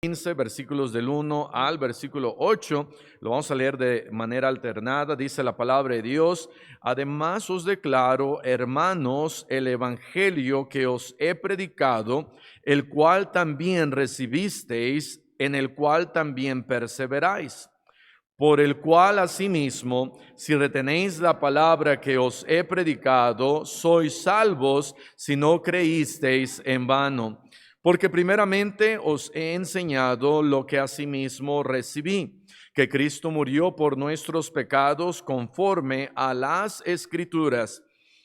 15 versículos del 1 al versículo 8, lo vamos a leer de manera alternada. Dice la palabra de Dios: además os declaro, hermanos, el evangelio que os he predicado, el cual también recibisteis, en el cual también perseveráis, por el cual asimismo, si retenéis la palabra que os he predicado, sois salvos si no creísteis en vano. Porque primeramente os he enseñado lo que asimismo recibí, que Cristo murió por nuestros pecados conforme a las Escrituras,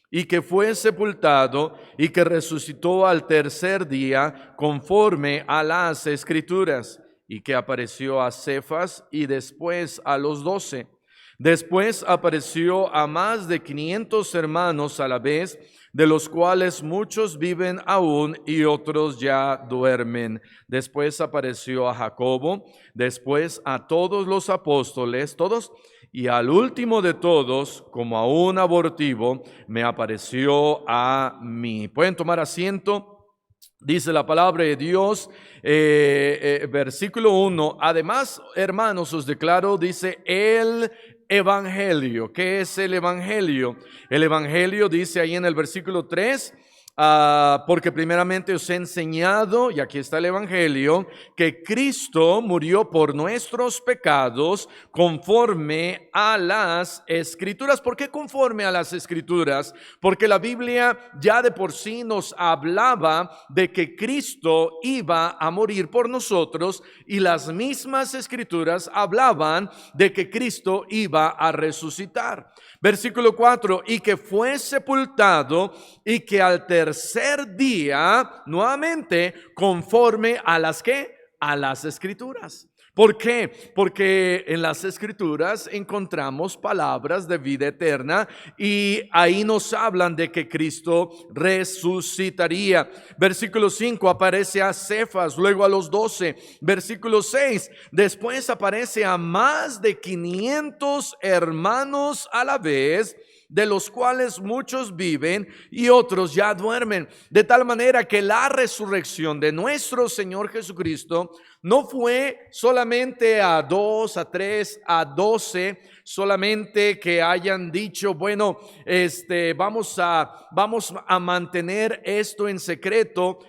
y que fue sepultado y que resucitó al tercer día conforme a las Escrituras, y que apareció a Cefas y después a los 12. Después apareció a más de 500 hermanos a la vez, de los cuales muchos viven aún y otros ya duermen. Después apareció a Jacobo, después a todos los apóstoles, todos, y al último de todos, como a un abortivo, me apareció a mí. Pueden tomar asiento. Dice la palabra de Dios, versículo 1, además, hermanos, os declaro, dice, el evangelio. ¿Qué es el evangelio? El evangelio dice ahí en el versículo 3, porque primeramente os he enseñado, y aquí está el evangelio, que Cristo murió por nuestros pecados conforme a las Escrituras. ¿Por qué conforme a las Escrituras? Porque la Biblia ya de por sí nos hablaba de que Cristo iba a morir por nosotros, y las mismas Escrituras hablaban de que Cristo iba a resucitar. Versículo 4, y que fue sepultado y que al tercer día, nuevamente, conforme a las ¿qué? A las Escrituras. ¿Por qué? Porque en las Escrituras encontramos palabras de vida eterna y ahí nos hablan de que Cristo resucitaría. Versículo 5, aparece a Cefas, luego a los 12. Versículo 6, después aparece a más de 500 hermanos a la vez, de los cuales muchos viven y otros ya duermen. De tal manera que la resurrección de nuestro Señor Jesucristo no fue solamente a 2, a 3, a 12, solamente que hayan dicho, bueno, vamos a mantener esto en secreto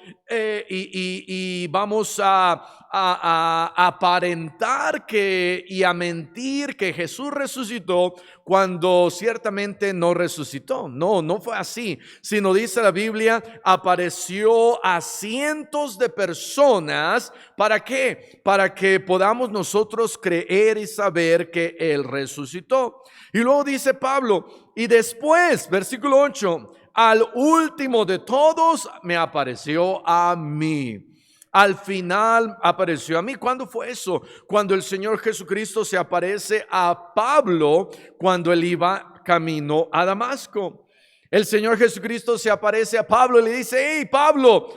y vamos a aparentar y a mentir que Jesús resucitó cuando ciertamente no resucitó. No fue así, sino dice la Biblia, apareció a cientos de personas. ¿Para qué? Para que podamos nosotros creer y saber que Él resucitó. Y luego dice Pablo, y después, versículo 8, al último de todos me apareció a mí. Al final apareció a mí. ¿Cuándo fue eso? Cuando el Señor Jesucristo se aparece a Pablo cuando él iba camino a Damasco. El Señor Jesucristo se aparece a Pablo y le dice, hey Pablo,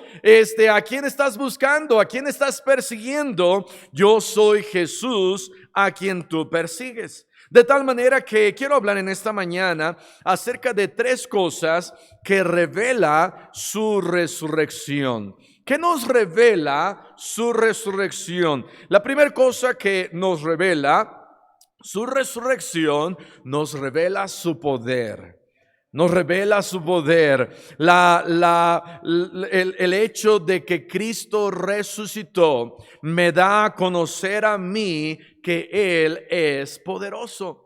¿a quién estás buscando? ¿A quién estás persiguiendo? Yo soy Jesús a quien tú persigues. De tal manera que quiero hablar en esta mañana acerca de 3 cosas que revela su resurrección. ¿Qué nos revela su resurrección? La primera cosa que nos revela su resurrección, nos revela su poder. Nos revela su poder. El hecho de que Cristo resucitó me da a conocer a mí que Él es poderoso.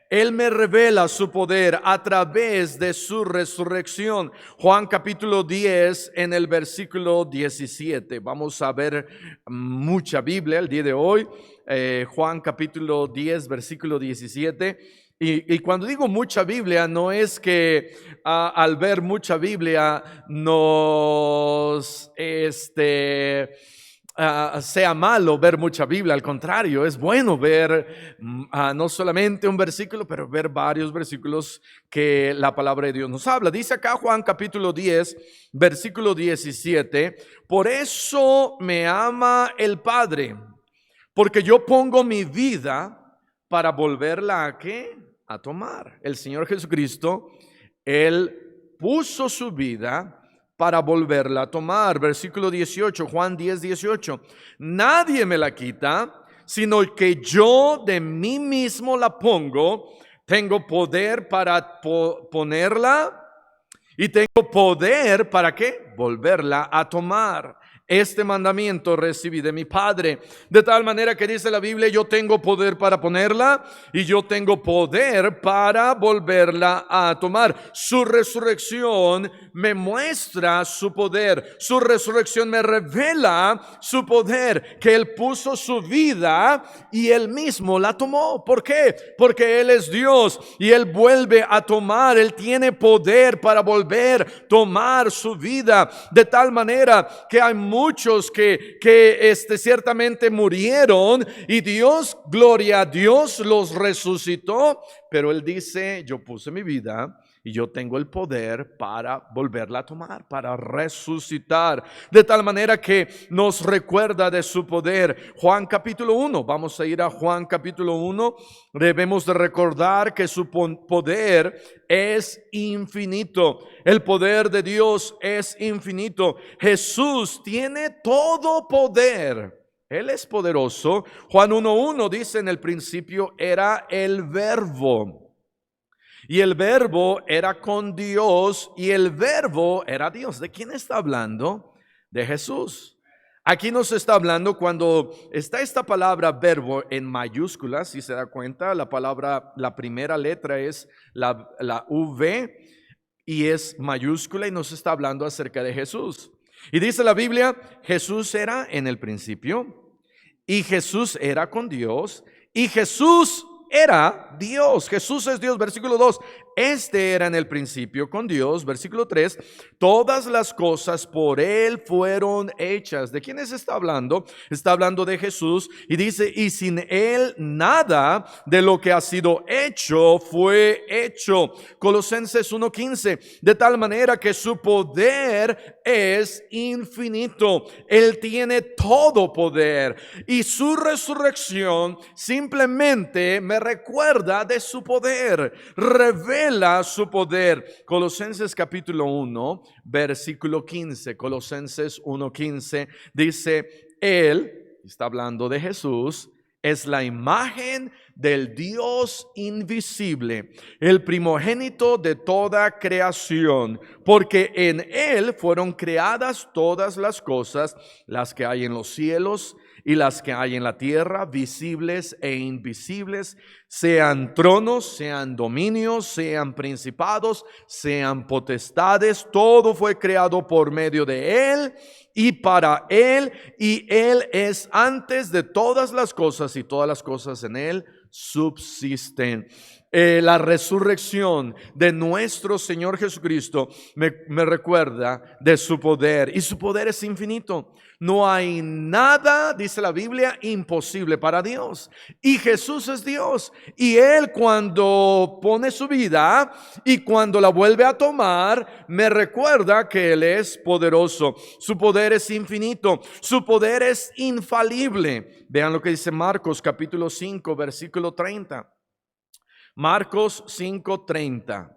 Él me revela su poder a través de su resurrección. Juan capítulo 10 en el versículo 17. Vamos a ver mucha Biblia el día de hoy. Juan capítulo 10 versículo 17. Y cuando digo mucha Biblia, no es que al ver mucha Biblia nos sea malo ver mucha Biblia. Al contrario, es bueno ver no solamente un versículo, pero ver varios versículos que la palabra de Dios nos habla. Dice acá Juan capítulo 10, versículo 17, por eso me ama el Padre, porque yo pongo mi vida para volverla ¿a qué? A tomar. El Señor Jesucristo, Él puso su vida para volverla a tomar. Versículo 18, Juan 10, 18. Nadie me la quita, sino que yo de mí mismo la pongo. Tengo poder para ponerla y tengo poder para ¿qué? Volverla a tomar. Este mandamiento recibí de mi Padre. De tal manera que dice la Biblia, yo tengo poder para ponerla y yo tengo poder para volverla a tomar. Su resurrección me muestra su poder. Su resurrección me revela su poder, que Él puso su vida y Él mismo la tomó. ¿Por qué? Porque Él es Dios y Él vuelve a tomar. Él tiene poder para volver a tomar su vida. De tal manera que hay muchos que ciertamente murieron y Dios, gloria a Dios, los resucitó, pero Él dice, yo puse mi vida y yo tengo el poder para volverla a tomar, para resucitar. De tal manera que nos recuerda de su poder. Juan capítulo 1, vamos a ir a Juan capítulo 1. Debemos de recordar que su poder es infinito. El poder de Dios es infinito. Jesús tiene todo poder. Él es poderoso. Juan 1:1 dice, en el principio era el Verbo. Y el Verbo era con Dios y el Verbo era Dios. ¿De quién está hablando? De Jesús. Aquí nos está hablando cuando está esta palabra verbo en mayúsculas, si se da cuenta, la palabra, la primera letra es la V y es mayúscula y nos está hablando acerca de Jesús. Y dice la Biblia, Jesús era en el principio y Jesús era con Dios y Jesús era Dios. Jesús es Dios. Versículo 2. Este era en el principio con Dios. Versículo 3. Todas las cosas por Él fueron hechas. ¿De quiénes está hablando? Está hablando de Jesús. Y dice, y sin Él nada de lo que ha sido hecho fue hecho. Colosenses 1:15. De tal manera que su poder es infinito. Él tiene todo poder. Y su resurrección simplemente me recuerda de su poder, revela su poder. Colosenses capítulo 1, versículo 15. Colosenses 1:15 dice, Él, está hablando de Jesús, es la imagen del Dios invisible, el primogénito de toda creación, porque en Él fueron creadas todas las cosas, las que hay en los cielos y las que hay en la tierra, visibles e invisibles, sean tronos, sean dominios, sean principados, sean potestades. Todo fue creado por medio de Él y para Él, y Él es antes de todas las cosas, y todas las cosas en Él subsisten. La resurrección de nuestro Señor Jesucristo me recuerda de su poder, y su poder es infinito. No hay nada, dice la Biblia, imposible para Dios. Y Jesús es Dios. Y Él, cuando pone su vida y cuando la vuelve a tomar, me recuerda que Él es poderoso. Su poder es infinito. Su poder es infalible. Vean lo que dice Marcos capítulo 5, versículo 30. Marcos 5:30.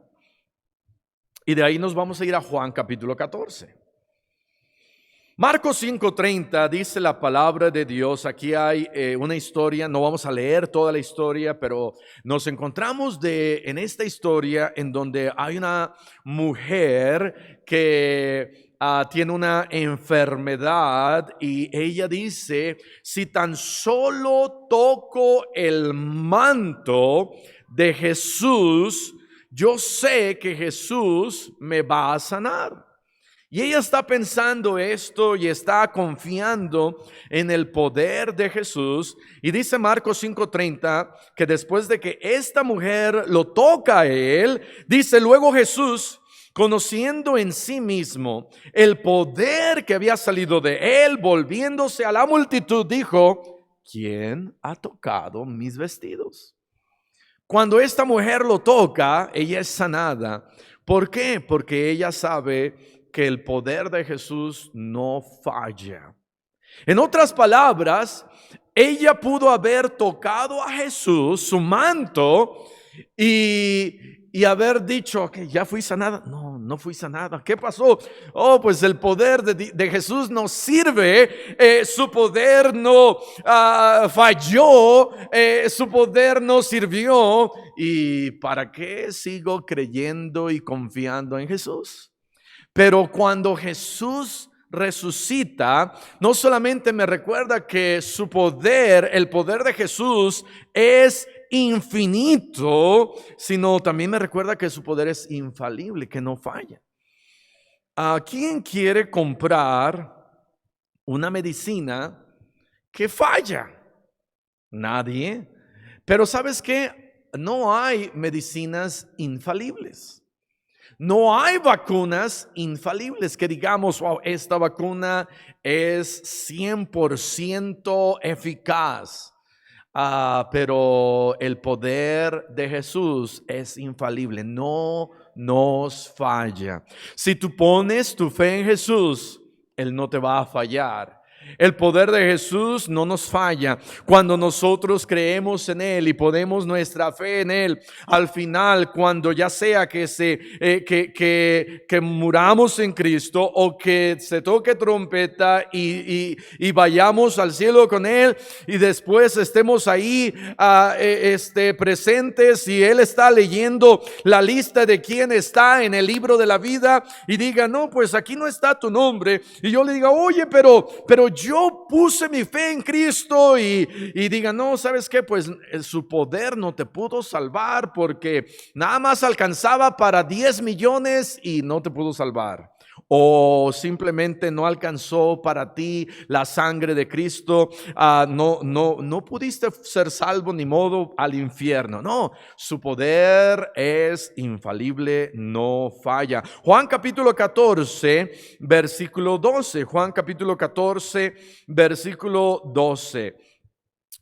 Y de ahí nos vamos a ir a Juan capítulo 14. Marcos 5:30 dice la palabra de Dios. Aquí hay una historia, no vamos a leer toda la historia, pero nos encontramos en esta historia en donde hay una mujer que tiene una enfermedad y ella dice, si tan solo toco el manto de Jesús, yo sé que Jesús me va a sanar. Y ella está pensando esto y está confiando en el poder de Jesús. Y dice Marcos 5:30 que después de que esta mujer lo toca a él, dice luego Jesús, conociendo en sí mismo el poder que había salido de él, volviéndose a la multitud, dijo, ¿quién ha tocado mis vestidos? Cuando esta mujer lo toca, ella es sanada. ¿Por qué? Porque ella sabe que el poder de Jesús no falla. En otras palabras, ella pudo haber tocado a Jesús, su manto, y y haber dicho que ya fui sanada. No, no fui sanada. ¿Qué pasó? Oh, pues el poder de Jesús no sirve. Su poder no falló. Su poder no sirvió. ¿Y para qué sigo creyendo y confiando en Jesús? Pero cuando Jesús resucita, no solamente me recuerda que su poder, el poder de Jesús es infinito, sino también me recuerda que su poder es infalible, que no falla. ¿A quién quiere comprar una medicina que falla? Nadie. Pero ¿sabes qué? No hay medicinas infalibles. No hay vacunas infalibles que digamos, wow, esta vacuna es 100% eficaz. Pero el poder de Jesús es infalible, no nos falla. Si tú pones tu fe en Jesús, Él no te va a fallar. El poder de Jesús no nos falla. Cuando nosotros creemos en Él y ponemos nuestra fe en Él, al final, cuando ya sea que muramos en Cristo o que se toque trompeta y vayamos al cielo con Él y después estemos ahí presentes y Él está leyendo la lista de quién está en el libro de la vida y diga, no, pues aquí no está tu nombre, y yo le diga, oye, pero yo puse mi fe en Cristo, y diga, no, ¿sabes qué? Pues su poder no te pudo salvar porque nada más alcanzaba para 10 millones y no te pudo salvar. O simplemente no alcanzó para ti la sangre de Cristo, no pudiste ser salvo, ni modo, al infierno. No, su poder es infalible, no falla. Juan capítulo 14, versículo 12. Juan capítulo 14, versículo 12.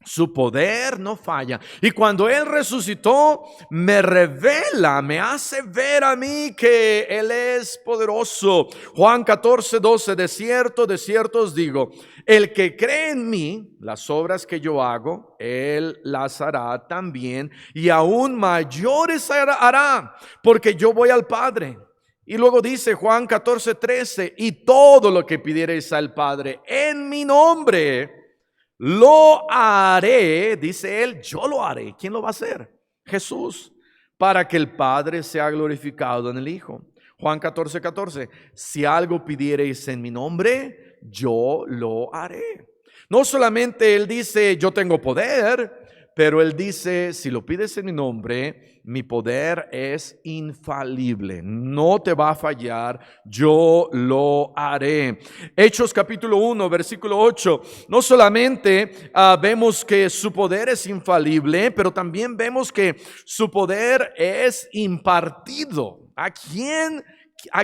Su poder no falla. Y cuando Él resucitó, me revela, me hace ver a mí que Él es poderoso. Juan 14, 12. De cierto os digo, el que cree en mí, las obras que yo hago, Él las hará también, y aún mayores hará, porque yo voy al Padre. Y luego dice Juan 14, 13, y todo lo que pidiereis al Padre en mi nombre, lo haré, dice Él, yo lo haré. ¿Quién lo va a hacer? Jesús, para que el Padre sea glorificado en el Hijo. Juan 14, 14, si algo pidiereis en mi nombre, yo lo haré. No solamente Él dice, yo tengo poder, pero Él dice, si lo pides en mi nombre, mi poder es infalible, no te va a fallar, yo lo haré. Hechos capítulo 1, versículo 8, no solamente vemos que su poder es infalible, pero también vemos que su poder es impartido. ¿A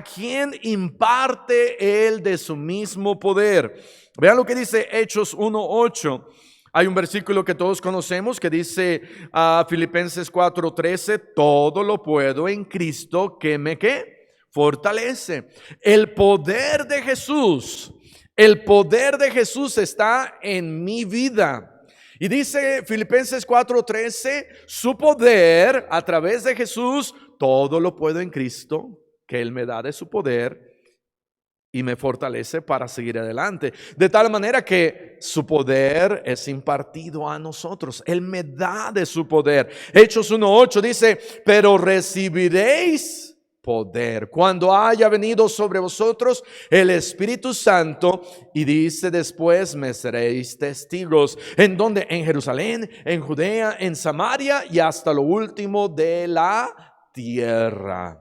quién imparte Él de su mismo poder? Vean lo que dice Hechos 1:8. Hay un versículo que todos conocemos que dice Filipenses 4:13, todo lo puedo en Cristo que me fortalece. El poder de Jesús está en mi vida. Y dice Filipenses 4:13, su poder a través de Jesús, todo lo puedo en Cristo, que Él me da de su poder y me fortalece para seguir adelante. De tal manera que su poder es impartido a nosotros. Él me da de su poder. Hechos 1:8 dice, pero recibiréis poder cuando haya venido sobre vosotros el Espíritu Santo, y dice después, me seréis testigos. ¿En dónde? En Jerusalén, en Judea, en Samaria y hasta lo último de la tierra.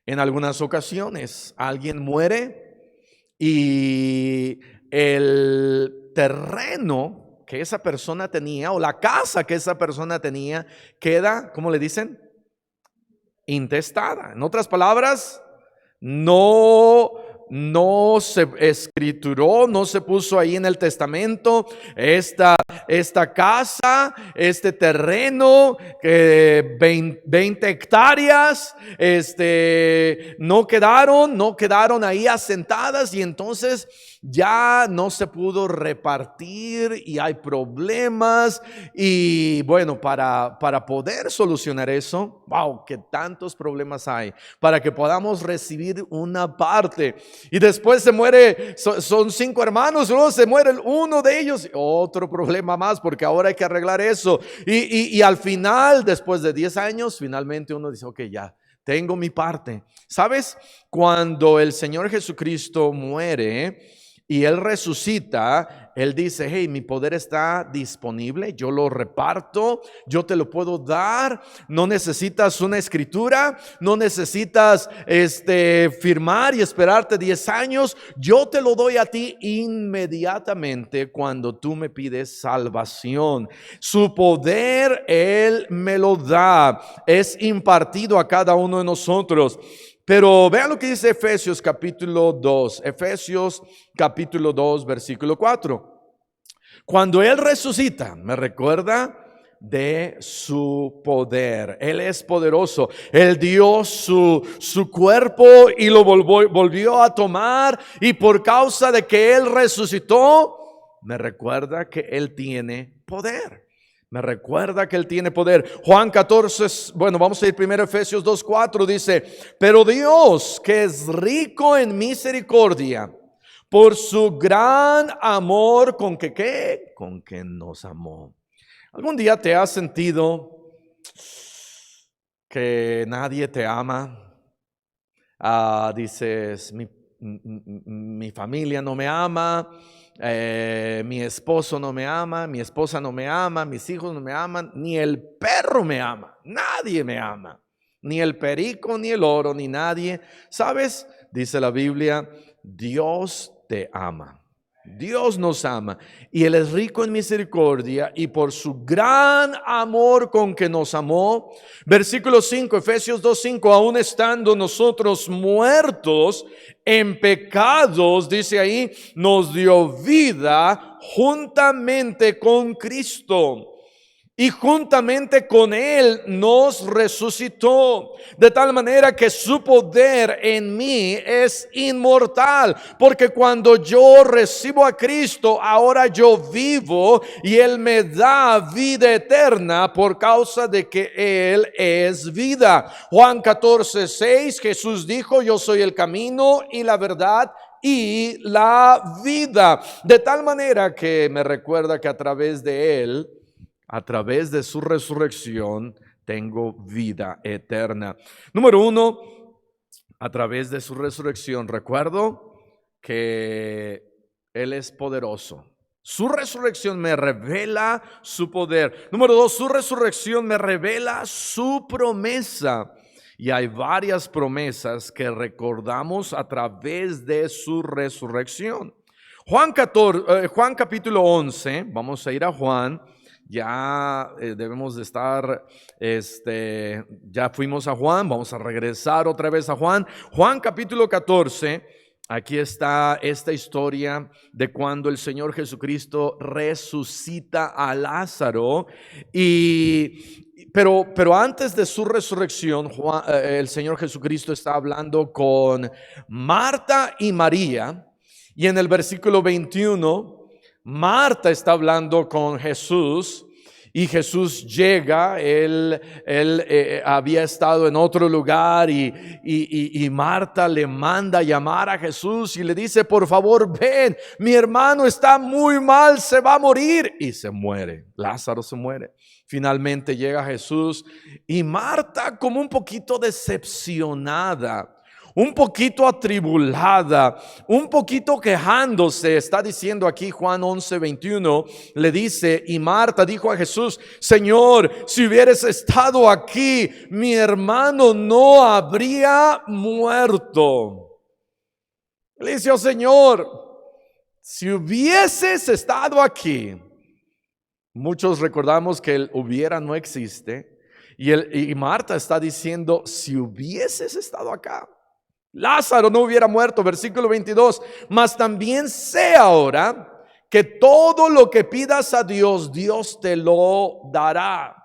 En algunas ocasiones alguien muere y el terreno que esa persona tenía o la casa que esa persona tenía queda, ¿cómo le dicen? Intestada. En otras palabras, no se escrituró, no se puso ahí en el testamento esta casa, este terreno, 20 hectáreas, no quedaron ahí asentadas, y entonces ya no se pudo repartir y hay problemas. Y bueno, para poder solucionar eso, wow, que tantos problemas hay, para que podamos recibir una parte. Y después se muere, son 5 hermanos, luego se muere uno de ellos, otro problema más, porque ahora hay que arreglar eso. Y al final, después de 10 años, finalmente uno dice, ok, ya tengo mi parte. ¿Sabes? Cuando el Señor Jesucristo muere y Él resucita, Él dice, hey, mi poder está disponible, yo lo reparto, yo te lo puedo dar. No necesitas una escritura, no necesitas firmar y esperarte 10 años. Yo te lo doy a ti inmediatamente cuando tú me pides salvación. Su poder Él me lo da, es impartido a cada uno de nosotros. Pero vean lo que dice Efesios capítulo 2, Efesios capítulo 2, versículo 4. Cuando Él resucita, me recuerda de su poder. Él es poderoso. Él dio su cuerpo y lo volvió a tomar. Y por causa de que Él resucitó, me recuerda que Él tiene poder. Me recuerda que Él tiene poder. Juan 14, bueno, vamos a ir primero a Efesios 2:4, dice, pero Dios, que es rico en misericordia, por su gran amor con que, ¿qué? Con que nos amó. ¿Algún día te has sentido que nadie te ama? Dices, mi familia no me ama, mi esposo no me ama, mi esposa no me ama, mis hijos no me aman, ni el perro me ama, nadie me ama, ni el perico, ni el oro, ni nadie. ¿Sabes? Dice la Biblia, Dios te ama. Dios nos ama y Él es rico en misericordia y por su gran amor con que nos amó. Versículo 5, Efesios 2:5, aún estando nosotros muertos en pecados, dice ahí, nos dio vida juntamente con Cristo. Y juntamente con Él nos resucitó, de tal manera que su poder en mí es inmortal. Porque cuando yo recibo a Cristo, ahora yo vivo y Él me da vida eterna por causa de que Él es vida. Juan 14:6, Jesús dijo, yo soy el camino y la verdad y la vida. De tal manera que me recuerda que a través de Él, a través de su resurrección, tengo vida eterna. Número 1, a través de su resurrección, recuerdo que Él es poderoso. Su resurrección me revela su poder. Número 2, su resurrección me revela su promesa. Y hay varias promesas que recordamos a través de su resurrección. Juan capítulo 11, vamos a ir a Juan. Ya debemos de estar, ya fuimos a Juan, vamos a regresar otra vez a Juan. Juan capítulo 14, aquí está esta historia de cuando el Señor Jesucristo resucita a Lázaro. Pero antes de su resurrección, el Señor Jesucristo está hablando con Marta y María. Y en el versículo 21, Marta está hablando con Jesús y Jesús llega. Él había estado en otro lugar y Marta le manda a llamar a Jesús y le dice, por favor ven, mi hermano está muy mal, se va a morir. Y se muere, Lázaro se muere. Finalmente llega Jesús y Marta, como un poquito decepcionada, un poquito atribulada, un poquito quejándose, está diciendo aquí Juan 11:21, le dice, y Marta dijo a Jesús, Señor, si hubieras estado aquí, mi hermano no habría muerto. Le dice, oh Señor, si hubieses estado aquí. Muchos recordamos que el hubiera no existe, y Marta está diciendo, si hubieses estado acá, Lázaro no hubiera muerto. Versículo 22, mas también sé ahora que todo lo que pidas a Dios, Dios te lo dará.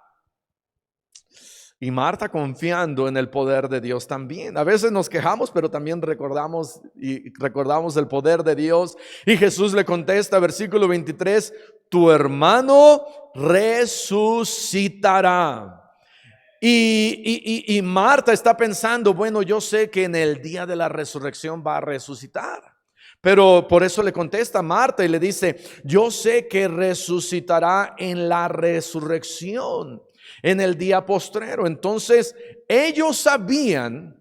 Y Marta confiando en el poder de Dios también. A veces nos quejamos, pero también recordamos el poder de Dios. Y Jesús le contesta, versículo 23, tu hermano resucitará. Y Marta está pensando, bueno, yo sé que en el día de la resurrección va a resucitar. Pero por eso le contesta a Marta y le dice, yo sé que resucitará en la resurrección, en el día postrero. Entonces ellos sabían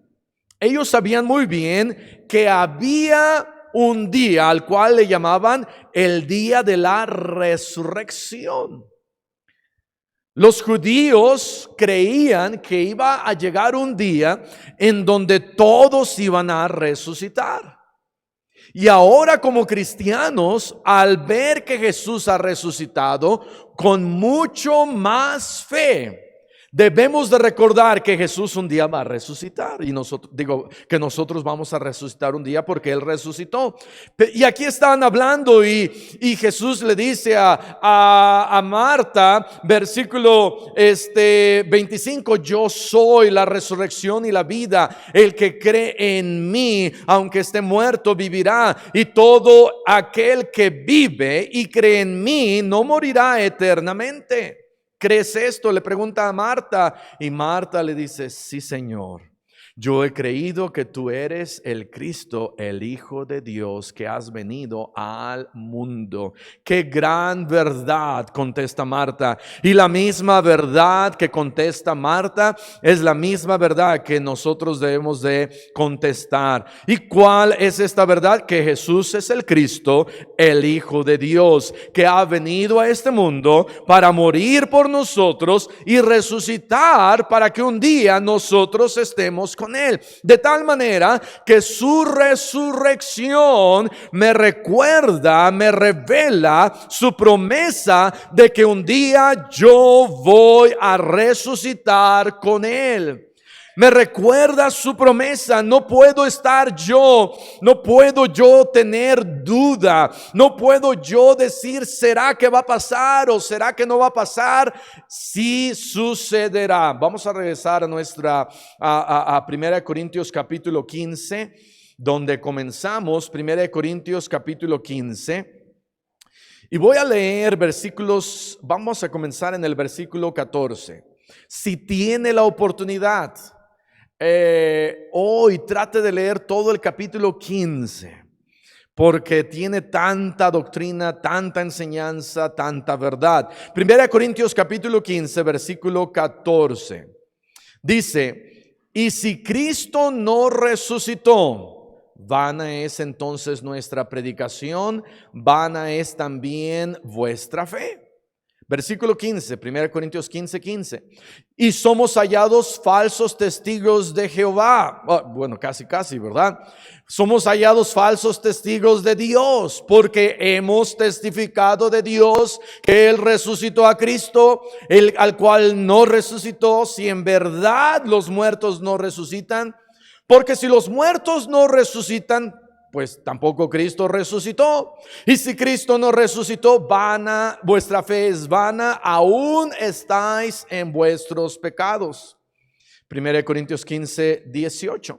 muy bien que había un día al cual le llamaban el día de la resurrección. Los judíos creían que iba a llegar un día en donde todos iban a resucitar. Y ahora como cristianos, al ver que Jesús ha resucitado, con mucho más fe, debemos de recordar que Jesús un día va a resucitar. Y que nosotros vamos a resucitar un día porque Él resucitó. Y aquí están hablando y Jesús le dice a Marta, versículo 25, yo soy la resurrección y la vida. El que cree en mí, aunque esté muerto, vivirá. Y todo aquel que vive y cree en mí no morirá eternamente. ¿Crees esto? Le pregunta a Marta y Marta le dice, sí, Señor, yo he creído que tú eres el Cristo, el Hijo de Dios, que has venido al mundo. ¡Qué gran verdad!, contesta Marta. Y la misma verdad que contesta Marta es la misma verdad que nosotros debemos de contestar. ¿Y cuál es esta verdad? Que Jesús es el Cristo, el Hijo de Dios, que ha venido a este mundo para morir por nosotros y resucitar para que un día nosotros estemos con Él. De tal manera que su resurrección me recuerda, me revela su promesa de que un día yo voy a resucitar con Él. Me recuerda su promesa. No puedo yo tener duda. No puedo yo decir, ¿será que va a pasar o será que no va a pasar? Sí sucederá. Vamos a regresar a 1 Corintios capítulo 15, donde comenzamos. 1 Corintios capítulo 15. Y voy a leer versículos, vamos a comenzar en el versículo 14. Si tiene la oportunidad, hoy trate de leer todo el capítulo 15, porque tiene tanta doctrina, tanta enseñanza, tanta verdad. 1 Corintios capítulo 15, versículo 14. Dice, y si Cristo no resucitó, vana es entonces nuestra predicación, vana es también vuestra fe. Versículo 15, 1 Corintios 15. Y somos hallados falsos testigos de Jehová. Bueno, casi, ¿verdad? Somos hallados falsos testigos de Dios, porque hemos testificado de Dios que Él resucitó a Cristo, al cual no resucitó, si en verdad los muertos no resucitan. Porque si los muertos no resucitan, pues tampoco Cristo resucitó. Y si Cristo no resucitó, vana, vuestra fe es vana, aún estáis en vuestros pecados. 1 Corintios 15, 18.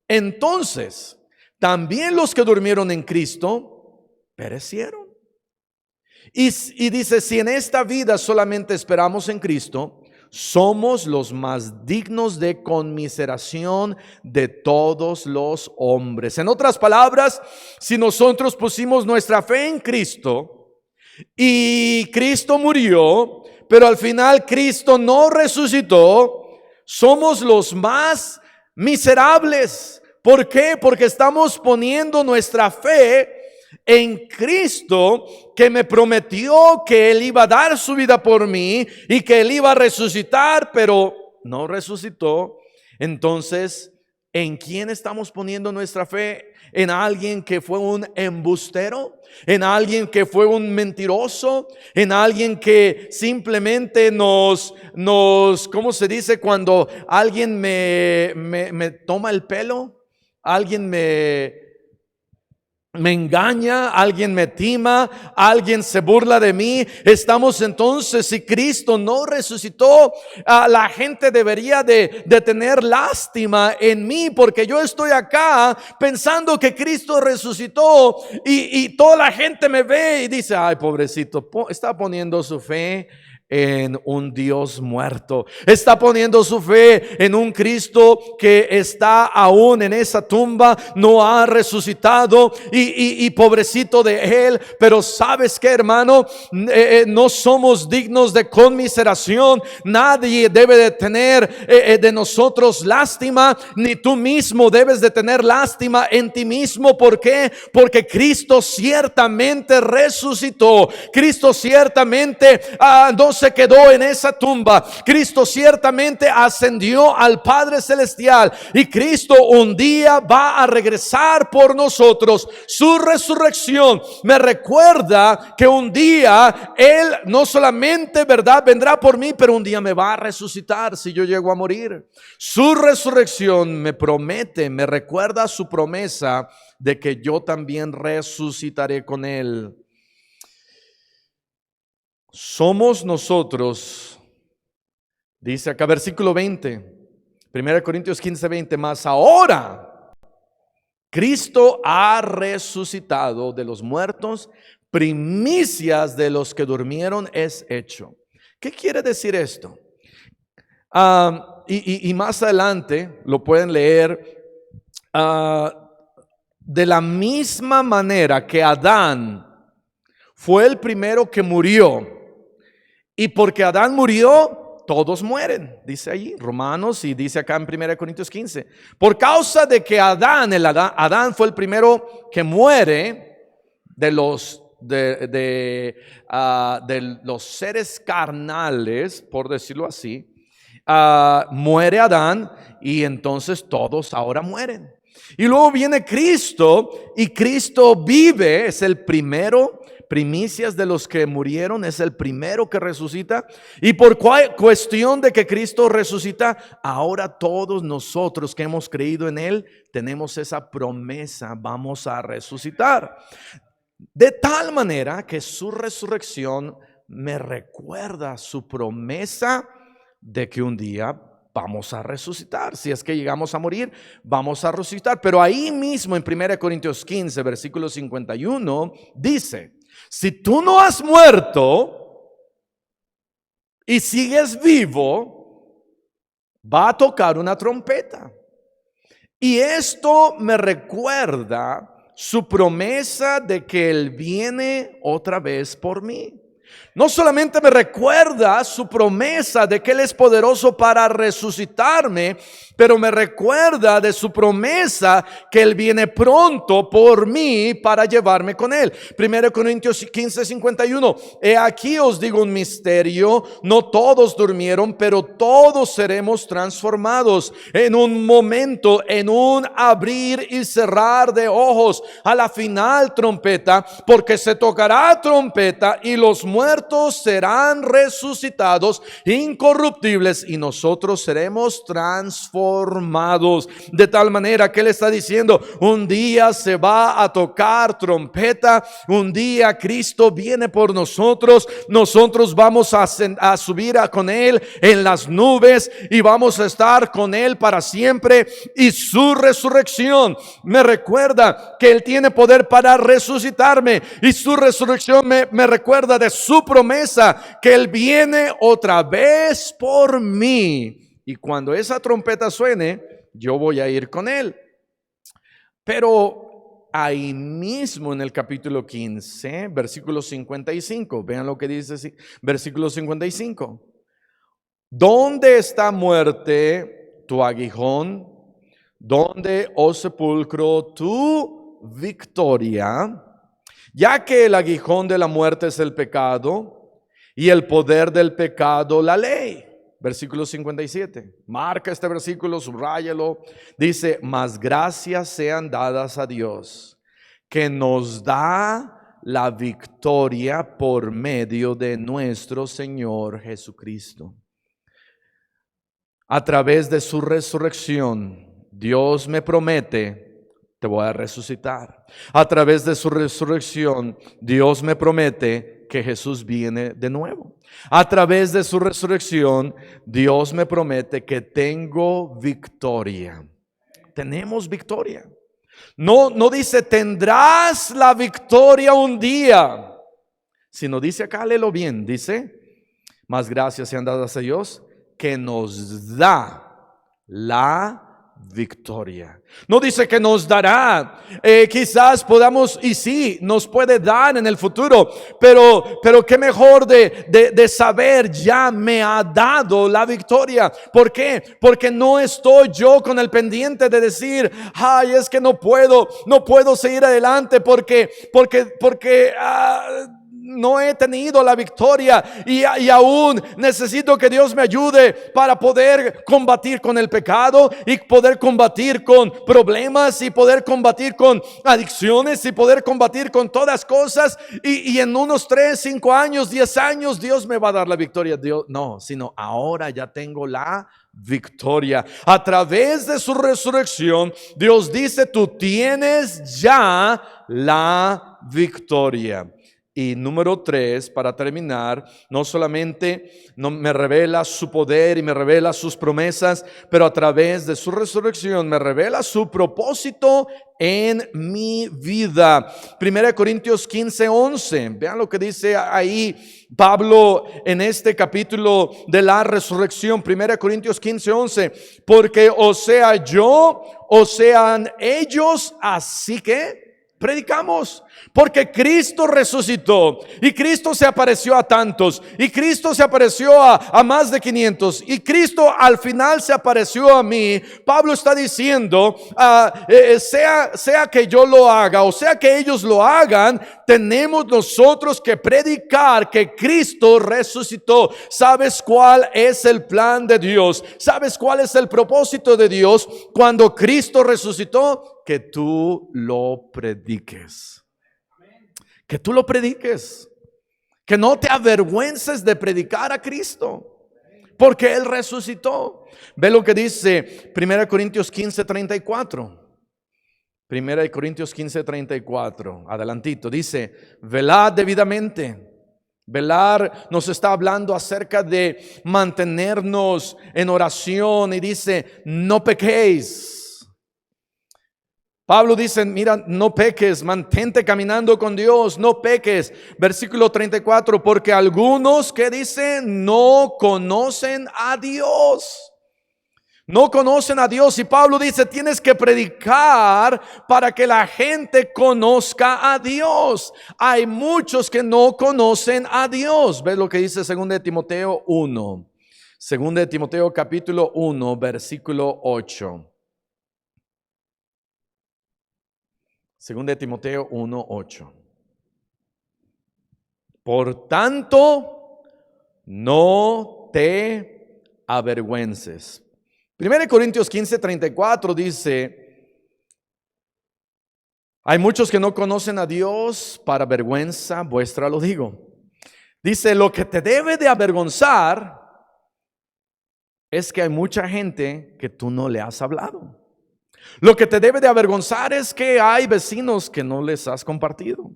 Entonces, también los que durmieron en Cristo perecieron. Y dice, si en esta vida solamente esperamos en Cristo, somos los más dignos de conmiseración de todos los hombres. En otras palabras, si nosotros pusimos nuestra fe en Cristo y Cristo murió, pero al final Cristo no resucitó, somos los más miserables. ¿Por qué? Porque estamos poniendo nuestra fe en Cristo, que me prometió que Él iba a dar su vida por mí y que Él iba a resucitar, pero no resucitó. Entonces, ¿en quién estamos poniendo nuestra fe? ¿En alguien que fue un embustero? ¿En alguien que fue un mentiroso? ¿En alguien que simplemente nos ¿cómo se dice cuando alguien me toma el pelo? ¿Alguien me me engaña, alguien me tima, alguien se burla de mí. Estamos entonces, si Cristo no resucitó, la gente debería de tener lástima en mí, porque yo estoy acá pensando que Cristo resucitó y toda la gente me ve y dice, ay, pobrecito, está poniendo su fe en un Dios muerto, está poniendo su fe en un Cristo que está aún en esa tumba, no ha resucitado y pobrecito de él. Pero sabes que, hermano, no somos dignos de conmiseración. Nadie debe de tener de nosotros lástima, ni tú mismo debes de tener lástima en ti mismo. ¿Por qué? Porque Cristo ciertamente resucitó. Cristo ciertamente no se quedó en esa tumba. Cristo ciertamente ascendió al Padre Celestial, y Cristo un día va a regresar por nosotros. Su resurrección me recuerda que un día Él no solamente, verdad, vendrá por mí, pero un día me va a resucitar si yo llego a morir. Su resurrección me promete, me recuerda su promesa de que yo también resucitaré con Él. Somos nosotros, dice acá versículo 20, 1 Corintios 15, 20, más ahora Cristo ha resucitado de los muertos, primicias de los que durmieron es hecho. ¿Qué quiere decir esto? Y más adelante lo pueden leer. De la misma manera que Adán fue el primero que murió, y porque Adán murió, todos mueren, dice allí Romanos, y dice acá en 1 Corintios 15, por causa de que Adán fue el primero que muere de los los seres carnales, por decirlo así. Muere Adán, y entonces todos ahora mueren. Y luego viene Cristo, y Cristo vive, es el primero, primicias de los que murieron, es el primero que resucita. Y por cuestión de que Cristo resucita, ahora todos nosotros que hemos creído en Él tenemos esa promesa, vamos a resucitar. De tal manera que su resurrección me recuerda su promesa de que un día vamos a resucitar. Si es que llegamos a morir, vamos a resucitar. Pero ahí mismo en 1 Corintios 15, versículo 51, dice: si tú no has muerto y sigues vivo, va a tocar una trompeta. Y esto me recuerda su promesa de que Él viene otra vez por mí. No solamente me recuerda su promesa de que Él es poderoso para resucitarme, pero me recuerda de su promesa que Él viene pronto por mí para llevarme con Él. 1 Corintios 15, 51. He aquí os digo un misterio: no todos durmieron, pero todos seremos transformados en un momento, en un abrir y cerrar de ojos, a la final trompeta, porque se tocará trompeta y los muertos serán resucitados incorruptibles, y nosotros seremos transformados. De tal manera que Él está diciendo: un día se va a tocar trompeta, un día Cristo viene por nosotros, nosotros vamos a subir con Él en las nubes y vamos a estar con Él para siempre. Y su resurrección me recuerda que Él tiene poder para resucitarme, y su resurrección me recuerda de su promesa que Él viene otra vez por mí. Y cuando esa trompeta suene, yo voy a ir con Él. Pero ahí mismo en el capítulo 15, versículo 55, vean lo que dice, versículo 55. ¿Dónde está, muerte, tu aguijón? ¿Dónde, oh sepulcro, tu victoria? Ya que el aguijón de la muerte es el pecado, y el poder del pecado la ley. Versículo 57. Marca este versículo, subráyalo. Dice: mas gracias sean dadas a Dios, que nos da la victoria por medio de nuestro Señor Jesucristo. A través de su resurrección, Dios me promete te voy a resucitar. A través de su resurrección, Dios me promete que Jesús viene de nuevo. A través de su resurrección, Dios me promete que tengo victoria. Tenemos victoria. No dice tendrás la victoria un día, sino dice acá, léelo bien, dice, más gracias sean dadas a Dios que nos da la victoria. No dice que nos dará, quizás podamos, y sí, nos puede dar en el futuro, pero qué mejor de saber, ya me ha dado la victoria. ¿Por qué? Porque no estoy yo con el pendiente de decir, ay, es que no puedo seguir adelante porque no he tenido la victoria y aún necesito que Dios me ayude para poder combatir con el pecado y poder combatir con problemas y poder combatir con adicciones y poder combatir con todas cosas y en unos 3, 5 años, 10 años Dios me va a dar la victoria. Dios, no, sino ahora ya tengo la victoria. A través de su resurrección, Dios dice, tú tienes ya la victoria. Y número 3, para terminar, no solamente me revela su poder y me revela sus promesas, pero a través de su resurrección me revela su propósito en mi vida. 1 Corintios 15:11, vean lo que dice ahí Pablo en este capítulo de la resurrección. 1 Corintios 15:11, porque o sea yo, o sean ellos, así que predicamos, porque Cristo resucitó y Cristo se apareció a tantos y Cristo se apareció a más de 500 y Cristo al final se apareció a mí. Pablo está diciendo, sea que yo lo haga o sea que ellos lo hagan, tenemos nosotros que predicar que Cristo resucitó. ¿Sabes cuál es el plan de Dios? ¿Sabes cuál es el propósito de Dios cuando Cristo resucitó? Que tú lo prediques. Que tú lo prediques. Que no te avergüences de predicar a Cristo, porque Él resucitó. Ve lo que dice 1 Corintios 15:34. 1 Corintios 15:34. Adelantito. Dice, velad debidamente. Velar nos está hablando acerca de mantenernos en oración y dice, no pequéis. Pablo dice, mira, no peques, mantente caminando con Dios, no peques. Versículo 34, porque algunos que dicen no conocen a Dios. No conocen a Dios y Pablo dice, tienes que predicar para que la gente conozca a Dios. Hay muchos que no conocen a Dios. ¿Ves lo que dice 2 Timoteo 1? 2 Timoteo capítulo 1, versículo 8. 2 Timoteo 1:8. Por tanto, no te avergüences. 1 Corintios 15:34 dice, hay muchos que no conocen a Dios, para vergüenza vuestra lo digo. Dice, lo que te debe de avergonzar es que hay mucha gente que tú no le has hablado. Lo que te debe de avergonzar es que hay vecinos que no les has compartido.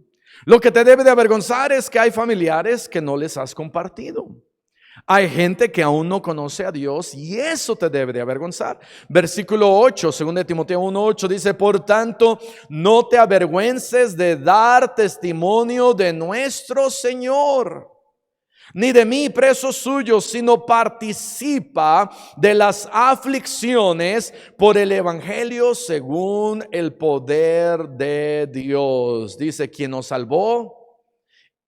Lo que te debe de avergonzar es que hay familiares que no les has compartido. Hay gente que aún no conoce a Dios y eso te debe de avergonzar. Versículo 8, 2 Timoteo 1:8 dice, por tanto, no te avergüences de dar testimonio de nuestro Señor, ni de mí preso suyo, sino participa de las aflicciones por el evangelio según el poder de Dios. Dice, quien nos salvó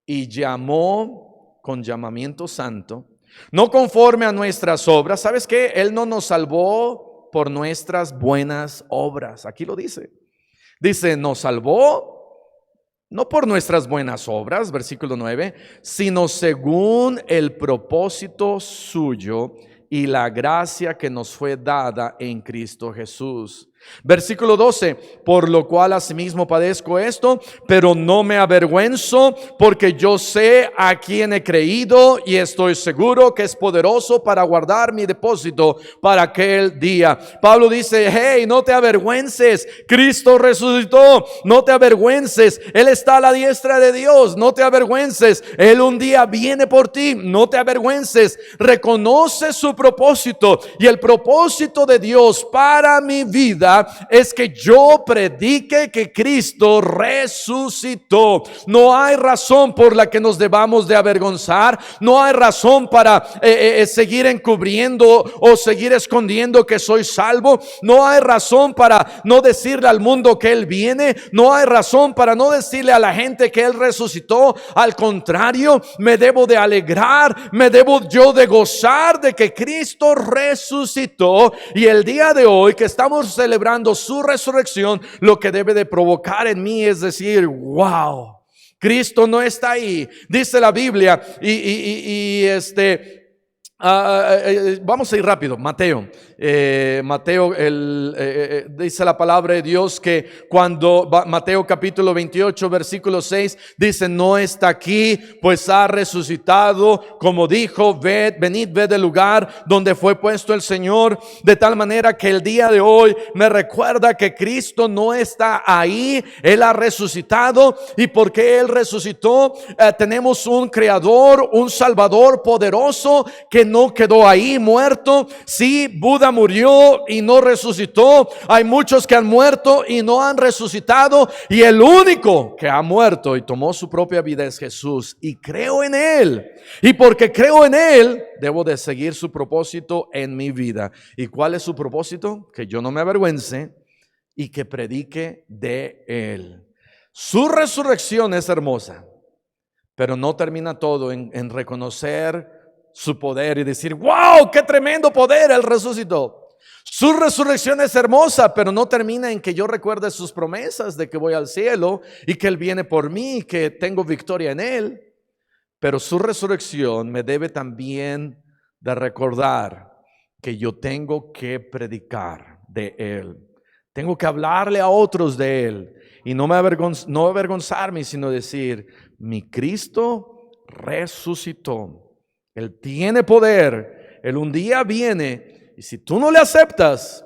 y llamó con llamamiento santo, no conforme a nuestras obras. ¿Sabes qué? Él no nos salvó por nuestras buenas obras. Aquí lo dice. Dice, nos salvó no por nuestras buenas obras, versículo 9, sino según el propósito suyo y la gracia que nos fue dada en Cristo Jesús. Versículo 12, por lo cual asimismo padezco esto, pero no me avergüenzo, porque yo sé a quién he creído y estoy seguro que es poderoso para guardar mi depósito para aquel día. Pablo dice, hey, no te avergüences, Cristo resucitó, no te avergüences, Él está a la diestra de Dios, no te avergüences, Él un día viene por ti, no te avergüences, reconoce su propósito, y el propósito de Dios para mi vida es que yo predique que Cristo resucitó. No hay razón por la que nos debamos de avergonzar, no hay razón para seguir encubriendo o seguir escondiendo que soy salvo, no hay razón para no decirle al mundo que Él viene, no hay razón para no decirle a la gente que Él resucitó. Al contrario, me debo de alegrar, me debo yo de gozar de que Cristo resucitó, y el día de hoy que estamos celebrando su resurrección, lo que debe de provocar en mí es decir, wow, Cristo no está ahí. Dice la Biblia vamos a ir rápido. Mateo, dice la palabra de Dios que cuando Mateo capítulo 28 versículo 6 dice, no está aquí, pues ha resucitado, como dijo, venid, ved el lugar donde fue puesto el Señor. De tal manera que el día de hoy me recuerda que Cristo no está ahí, Él ha resucitado, y porque Él resucitó, tenemos un creador, un salvador poderoso que no quedó ahí muerto. Sí, Buda murió y no resucitó. Hay muchos que han muerto y no han resucitado, y el único que ha muerto y tomó su propia vida es Jesús, y creo en Él, y porque creo en Él debo de seguir su propósito en mi vida. ¿Y cuál es su propósito? Que yo no me avergüence y que predique de Él. Su resurrección es hermosa, pero no termina todo en reconocer su poder y decir, wow, qué tremendo poder, Él resucitó. Su resurrección es hermosa, pero no termina en que yo recuerde sus promesas de que voy al cielo y que Él viene por mí y que tengo victoria en Él. Pero su resurrección me debe también de recordar que yo tengo que predicar de Él. Tengo que hablarle a otros de Él y no avergonzarme, sino decir, mi Cristo resucitó. Él tiene poder, Él un día viene, y si tú no le aceptas,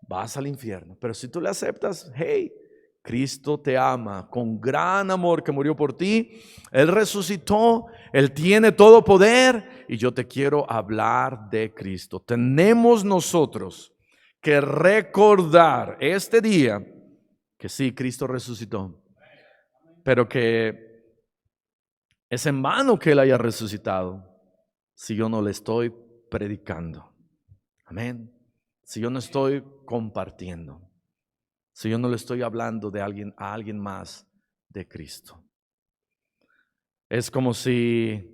vas al infierno. Pero si tú le aceptas, hey, Cristo te ama con gran amor, que murió por ti, Él resucitó, Él tiene todo poder, y yo te quiero hablar de Cristo. Tenemos nosotros que recordar este día que sí, Cristo resucitó, pero que es en vano que Él haya resucitado si yo no le estoy predicando. Amén. Si yo no estoy compartiendo, si yo no le estoy hablando de a alguien más de Cristo. Es como si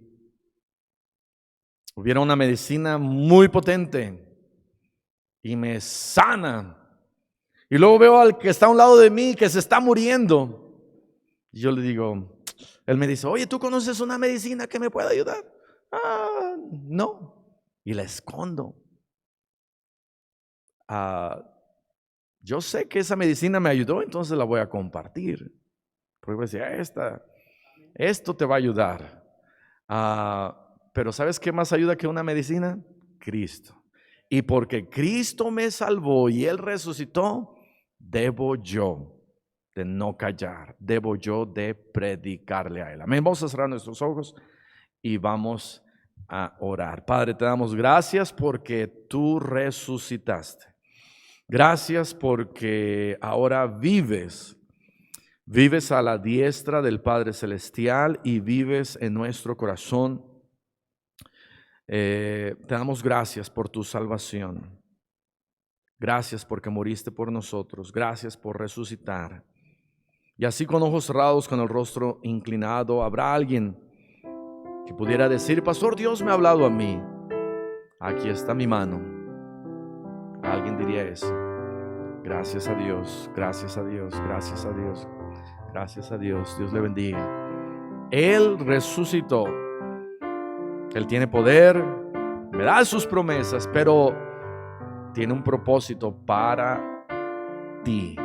hubiera una medicina muy potente y me sana, y luego veo al que está a un lado de mí que se está muriendo, y yo le digo, él me dice, oye, ¿tú conoces una medicina que me pueda ayudar? No, y la escondo. Yo sé que esa medicina me ayudó, entonces la voy a compartir, porque voy a decir, esto te va a ayudar. Pero ¿sabes qué más ayuda que una medicina? Cristo. Y porque Cristo me salvó y Él resucitó, debo yo de no callar, debo yo de predicarle a Él. Amén. Vamos a cerrar nuestros ojos y vamos a orar. Padre, te damos gracias porque tú resucitaste. Gracias porque ahora vives a la diestra del Padre Celestial y vives en nuestro corazón. Te damos gracias por tu salvación. Gracias porque moriste por nosotros. Gracias por resucitar. Y así, con ojos cerrados, con el rostro inclinado, habrá alguien que pudiera decir, pastor, Dios me ha hablado a mí. Aquí está mi mano. Alguien diría eso. Gracias a Dios, gracias a Dios, gracias a Dios, gracias a Dios. Dios le bendiga. Él resucitó. Él tiene poder, me da sus promesas, pero tiene un propósito para ti.